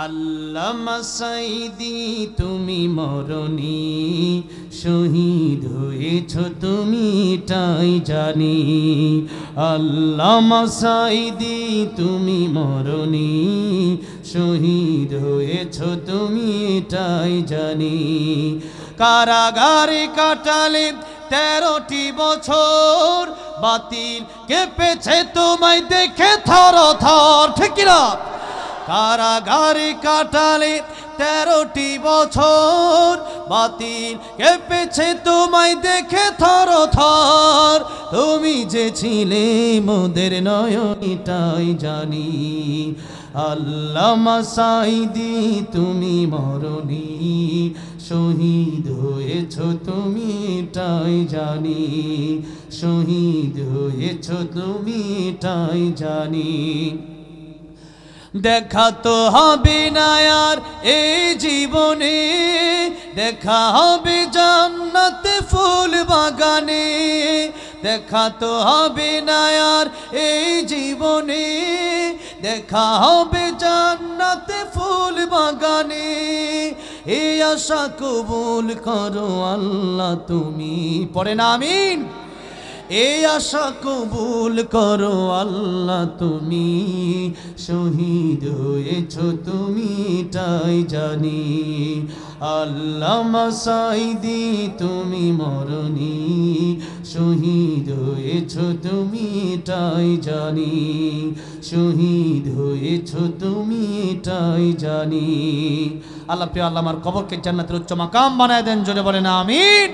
আল্লামা সাঈদী তুমি মরণি, শহীদ হয়েছ তুমি এটাই জানি। আল্লামা সাঈদী তুমি মরণি, শহীদ হয়েছ তুমি এটাই জানি। কারাগারে কাটালে 13টি বছর, বাতিল কেঁপেছে তোমায় দেখে থর থর, ঠিক কিনা? কারাগারে কাটালে 13টি বছর, বাতিল কেঁপেছে তোমায় দেখে থর থর। তুমি যে ছিলে মোদের নয়ন এটাই জানি। আল্লামা সাঈদী তুমি মরণি, শহীদ হয়েছ তুমি এটাই জানি। শহীদ হয়েছ তুমি এটাই জানি। দেখা তো হবে না আর এই জীবনে, দেখা হবে জান্নাতে ফুল বাগানে। দেখা তো হবে না আর এই জীবনে, দেখা হবে জান্নাতে ফুল বাগানে। এই আশা কবুল করো আল্লাহ তুমি, পড়েন আমিন। এই আশা কবুল করো আল্লাহ তুমি, শহীদ হয়েছ তুমি এটাই জানি। আল্লামা সাঈদী তুমি মরণি, শহীদ হয়েছ তুমি এটাই জানি। শহীদ হয়েছ তুমি এটাই জানি। আল্লাহ প্রিয় আল্লাহ আমার কবরকে জান্নাতের উচ্চ মাকাম বানায় দেন, জোরে বলেন আমিন।